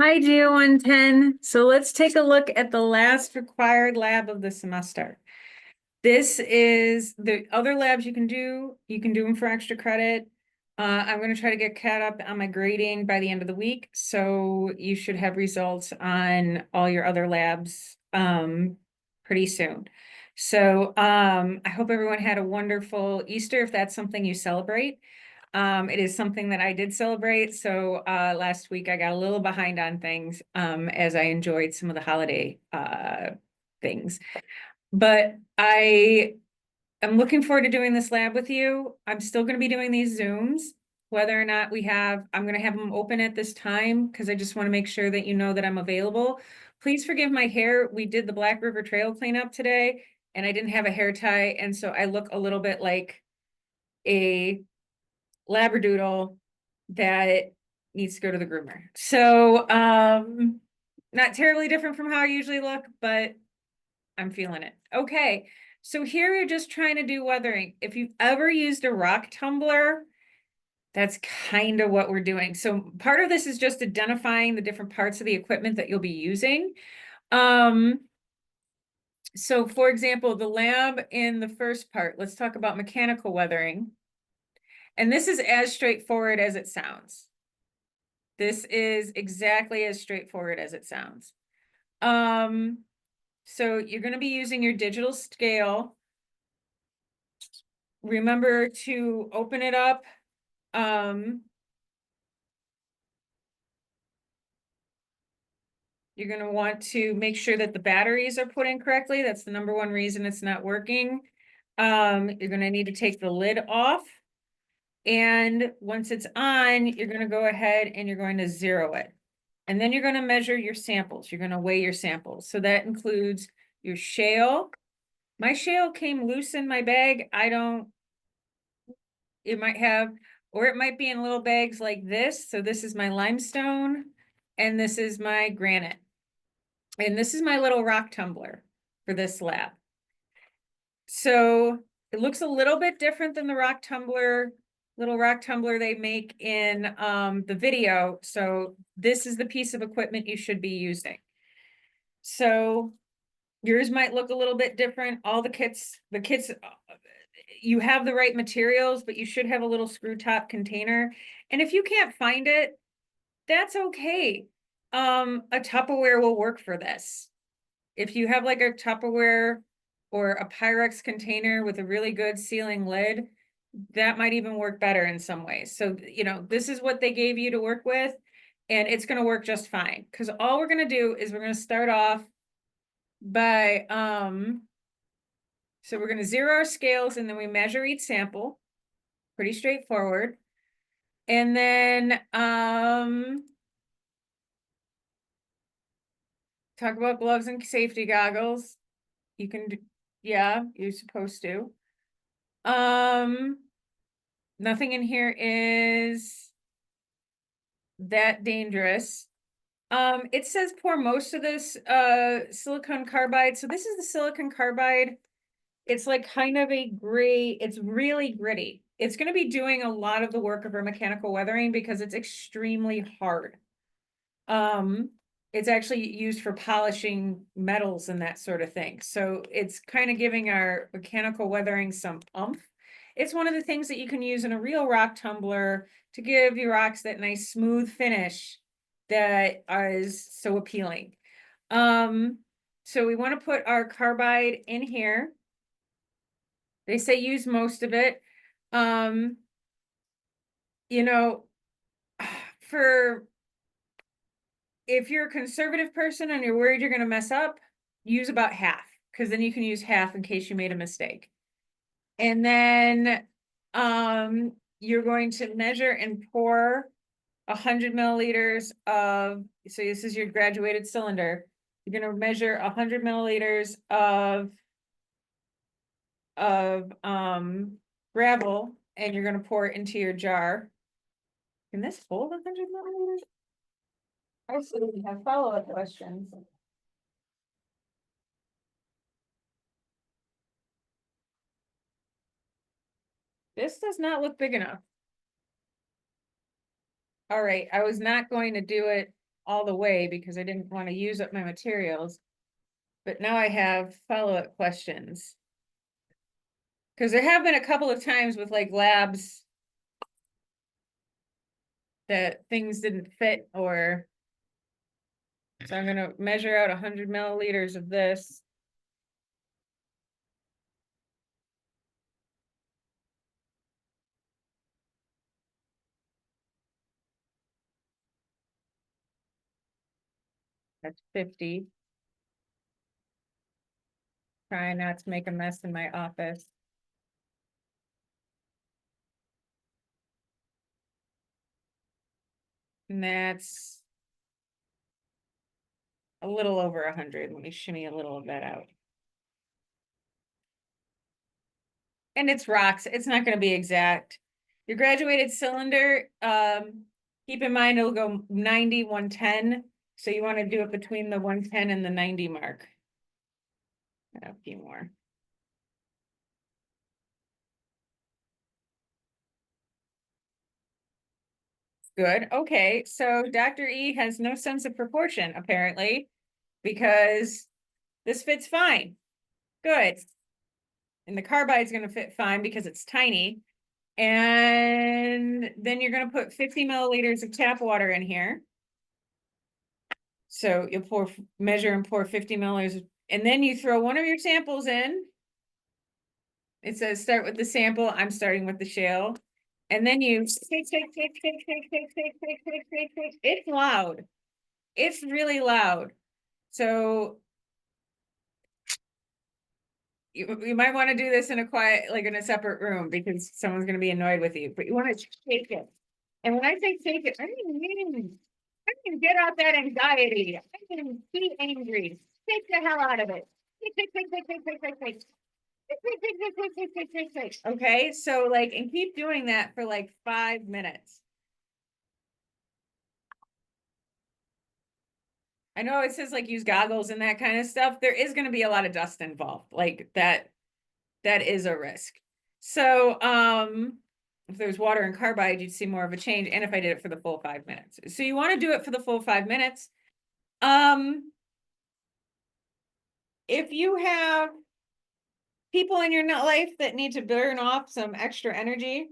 Hi, GEO 110. So let's take a look at the last required lab of the semester. This is the other labs you can do. You can do them for extra credit. I'm going to try to get caught up on my grading by the end of the week. So you should have results on all your other labs pretty soon. So I hope everyone had a wonderful Easter if that's something you celebrate. It is something that I did celebrate. So last week I got a little behind on things as I enjoyed some of the holiday things. But I am looking forward to doing this lab with you. I'm still going to be doing these Zooms, whether or not I'm going to have them open at this time because I just want to make sure that you know that I'm available. Please forgive my hair. We did the Black River Trail cleanup today and I didn't have a hair tie. And so I look a little bit like a Labradoodle that needs to go to the groomer. So, not terribly different from how I usually look, but I'm feeling it. Okay, so here we're just trying to do weathering. If you've ever used a rock tumbler, that's kind of what we're doing. So part of this is just identifying the different parts of the equipment that you'll be using. So for example, the lab in the first part, let's talk about mechanical weathering. And this is as straightforward as it sounds. This is exactly as straightforward as it sounds. So you're going to be using your digital scale. Remember to open it up. You're going to want to make sure that the batteries are put in correctly. That's the number one reason it's not working. You're going to need to take the lid off. And once it's on, you're going to go ahead and you're going to zero it. And then you're going to measure your samples. You're going to weigh your samples. So that includes your shale. My shale came loose in my bag. It might have, or it might be in little bags like this. So this is my limestone and this is my granite. And this is my little rock tumbler for this lab. So it looks a little bit different than the little rock tumbler they make in the video. So this is the piece of equipment you should be using. So yours might look a little bit different. All the kits, you have the right materials, but you should have a little screw top container. And if you can't find it, that's okay. A Tupperware will work for this. If you have like a Tupperware or a Pyrex container with a really good sealing lid, that might even work better in some ways. So, this is what they gave you to work with, and it's going to work just fine. Because all we're going to do is we're going to start off by, so we're going to zero our scales and then we measure each sample. Pretty straightforward. And then, talk about gloves and safety goggles. You can do, yeah, you're supposed to. Nothing in here is that dangerous. It says pour most of this silicon carbide. So this is the silicon carbide. It's like kind of a gray, it's really gritty. It's going to be doing a lot of the work of our mechanical weathering because it's extremely hard. It's actually used for polishing metals and that sort of thing. So it's kind of giving our mechanical weathering some oomph. It's one of the things that you can use in a real rock tumbler to give your rocks that nice smooth finish that is so appealing. So we want to put our carbide in here. They say use most of it. You know, for if you're a conservative person and you're worried you're going to mess up, use about half, because then you can use half in case you made a mistake. And then you're going to measure and pour 100 milliliters of, so this is your graduated cylinder. You're going to measure 100 milliliters of gravel, and you're going to pour it into your jar. Can this hold 100 milliliters? I still have follow-up questions. This does not look big enough. All right, I was not going to do it all the way because I didn't want to use up my materials. But now I have follow-up questions. Because there have been a couple of times with like labs that things didn't fit or. So I'm gonna measure out 100 milliliters of this. That's 50. Try not to make a mess in my office. And that's a little over 100. Let me shimmy a little of that out. And it's rocks. It's not going to be exact. Your graduated cylinder, keep in mind it'll go 90, 110. So you want to do it between the 110 and the 90 mark. A few more. Good. Okay. So Dr. E has no sense of proportion, apparently, because this fits fine. Good. And the carbide's going to fit fine because it's tiny. And then you're going to put 50 milliliters of tap water in here. So you'll measure and pour 50 milliliters, and then you throw one of your samples in. It says start with the sample. I'm starting with the shale. And then you take. It's loud. It's really loud. So you might want to do this in a quiet, like in a separate room, because someone's going to be annoyed with you, but you want to shake it. And when I say shake it, I mean get out that anxiety. I mean be angry. Take the hell out of it. Okay, so like, and keep doing that for like 5 minutes. I know it says like use goggles and that kind of stuff. There is going to be a lot of dust involved. Like that is a risk. So, if there's water and carbide, you'd see more of a change. And if I did it for the full 5 minutes. So you want to do it for the full 5 minutes. If you have people in your life that need to burn off some extra energy,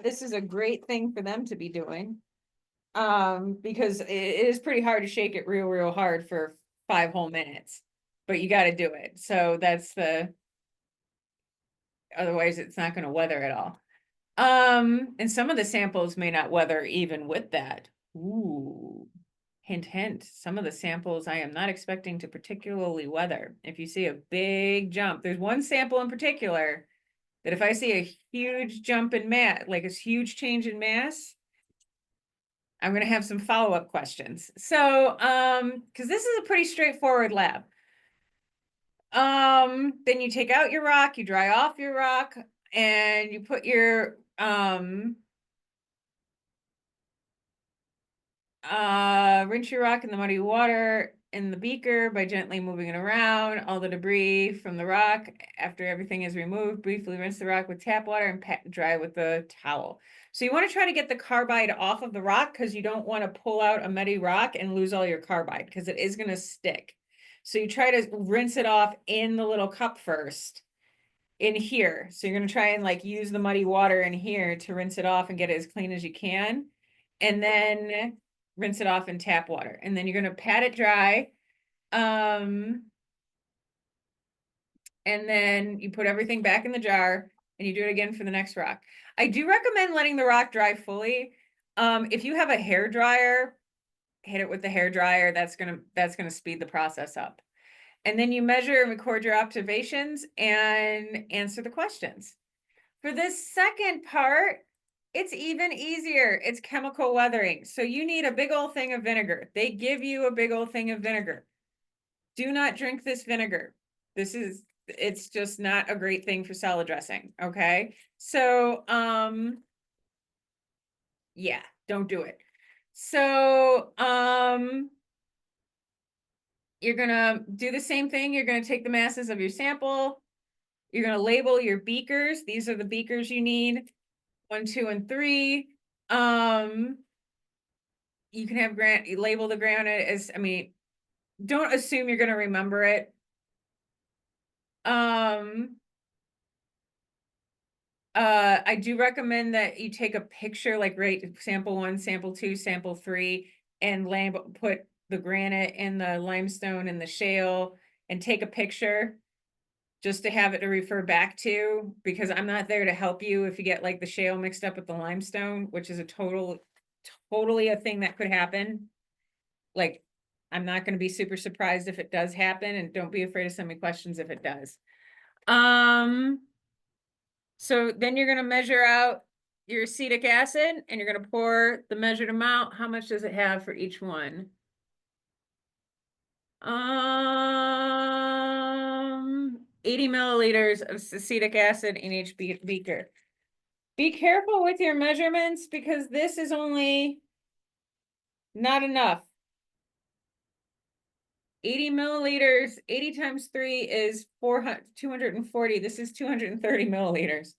this is a great thing for them to be doing. Because it is pretty hard to shake it real hard for 5 whole minutes, but you got to do it. So that's otherwise it's not going to weather at all. And some of the samples may not weather even with that. Ooh, hint, some of the samples I am not expecting to particularly weather. If you see a big jump, there's one sample in particular that if I see a huge jump in mass, like a huge change in mass, I'm going to have some follow-up questions. So, because this is a pretty straightforward lab. Then you take out your rock, you dry off your rock, and you put your, rinse your rock in the muddy water in the beaker by gently moving it around. All the debris from the rock, after everything is removed, briefly rinse the rock with tap water and pat dry with the towel. So you want to try to get the carbide off of the rock because you don't want to pull out a muddy rock and lose all your carbide because it is going to stick. So you try to rinse it off in the little cup first in here. So you're going to try and like use the muddy water in here to rinse it off and get it as clean as you can. And then rinse it off in tap water. And then you're going to pat it dry. And then you put everything back in the jar and you do it again for the next rock. I do recommend letting the rock dry fully. If you have a hair dryer, hit it with the hair dryer. That's gonna speed the process up. And then you measure and record your observations and answer the questions. For this second part, it's even easier. It's chemical weathering. So you need a big old thing of vinegar. They give you a big old thing of vinegar. Do not drink this vinegar. It's just not a great thing for salad dressing. Okay. So, yeah, don't do it. So, you're gonna do the same thing. You're gonna take the masses of your sample. You're gonna label your beakers. These are the beakers you need. 1, 2, and 3. you can have label the granite as, I mean, don't assume you're gonna remember it. I do recommend that you take a picture, like rate sample 1, sample 2, sample 3, and put the granite and the limestone and the shale and take a picture just to have it to refer back to, because I'm not there to help you if you get like the shale mixed up with the limestone, which is totally a thing that could happen. Like, I'm not going to be super surprised if it does happen, and don't be afraid to send me questions if it does. So then you're gonna measure out your acetic acid and you're gonna pour the measured amount. How much does it have for each one? 80 milliliters of acetic acid in each beaker. Be careful with your measurements because this is only not enough. 80 milliliters, 80 times 3 is 240. This is 230 milliliters.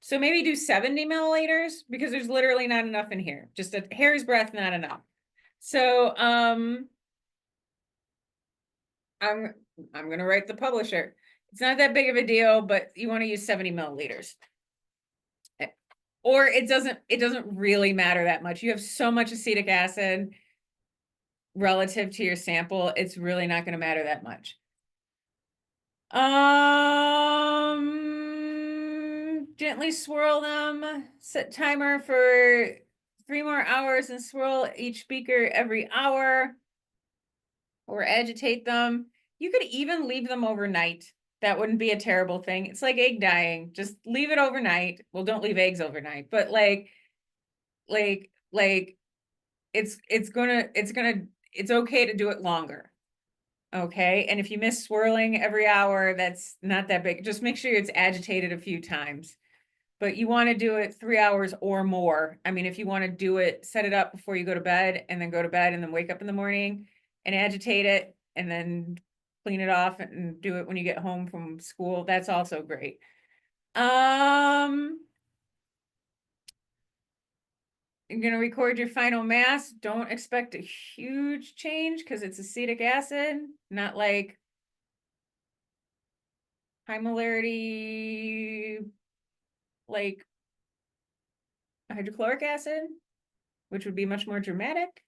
So maybe do 70 milliliters because there's literally not enough in here. Just a hair's breadth, not enough. So I'm gonna write the publisher. It's not that big of a deal, but you want to use 70 milliliters. Or it doesn't really matter that much. You have so much acetic acid relative to your sample, it's really not going to matter that much. Gently swirl them, set timer for 3 more hours and swirl each beaker every hour or agitate them. You could even leave them overnight. That wouldn't be a terrible thing. It's like egg dyeing. Just leave it overnight. Well, don't leave eggs overnight, but like it's okay to do it longer. Okay. And if you miss swirling every hour, that's not that big. Just make sure it's agitated a few times. But you want to do it 3 hours or more. I mean, if you want to do it, set it up before you go to bed and then go to bed and then wake up in the morning and agitate it and then clean it off and do it when you get home from school. That's also great. You're going to record your final mass. Don't expect a huge change because it's acetic acid, not like high molarity, like hydrochloric acid, which would be much more dramatic.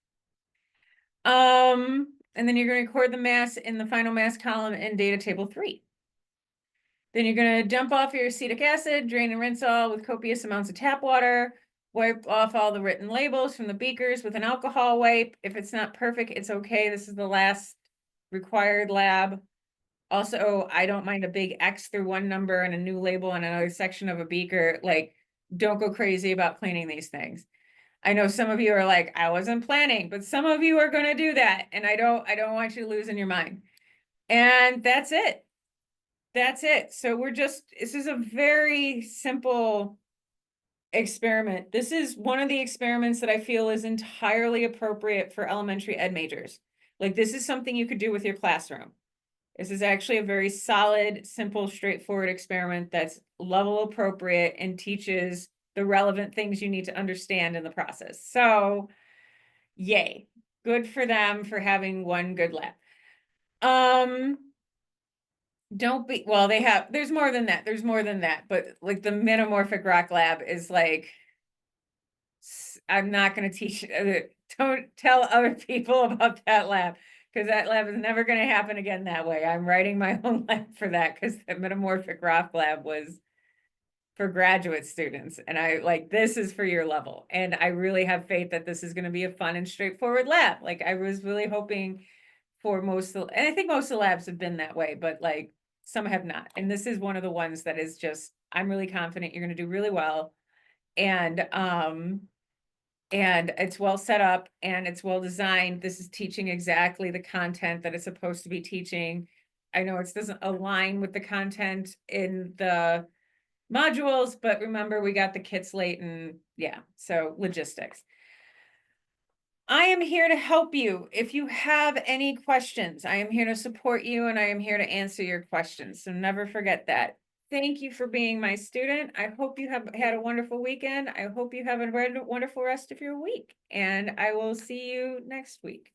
And then you're going to record the mass in the final mass column in data table 3. Then you're going to dump off your acetic acid, drain and rinse all with copious amounts of tap water, wipe off all the written labels from the beakers with an alcohol wipe. If it's not perfect, it's okay. This is the last required lab. Also, I don't mind a big X through one number and a new label on another section of a beaker. Like, don't go crazy about cleaning these things. I know some of you are like, I wasn't planning, but some of you are going to do that. And I don't want you to lose in your mind. And that's it. That's it. So this is a very simple experiment. This is one of the experiments that I feel is entirely appropriate for elementary ed majors. Like, this is something you could do with your classroom. This is actually a very solid, simple, straightforward experiment that's level appropriate and teaches the relevant things you need to understand in the process. So, yay. Good for them for having one good lab. There's more than that. There's more than that. But like the metamorphic rock lab is like, I'm not going to teach, don't tell other people about that lab because that lab is never going to happen again that way. I'm writing my own lab for that because the metamorphic rock lab was for graduate students. And I like, this is for your level. And I really have faith that this is going to be a fun and straightforward lab. Like, I was really hoping for and I think most of the labs have been that way, but like some have not. And this is one of the ones that is just, I'm really confident you're going to do really well. And it's well set up and it's well designed. This is teaching exactly the content that it's supposed to be teaching. I know it doesn't align with the content in the modules, but remember, we got the kits late and yeah, so logistics. I am here to help you. If you have any questions, I am here to support you and I am here to answer your questions. So never forget that. Thank you for being my student. I hope you have had a wonderful weekend. I hope you have a wonderful rest of your week, and I will see you next week.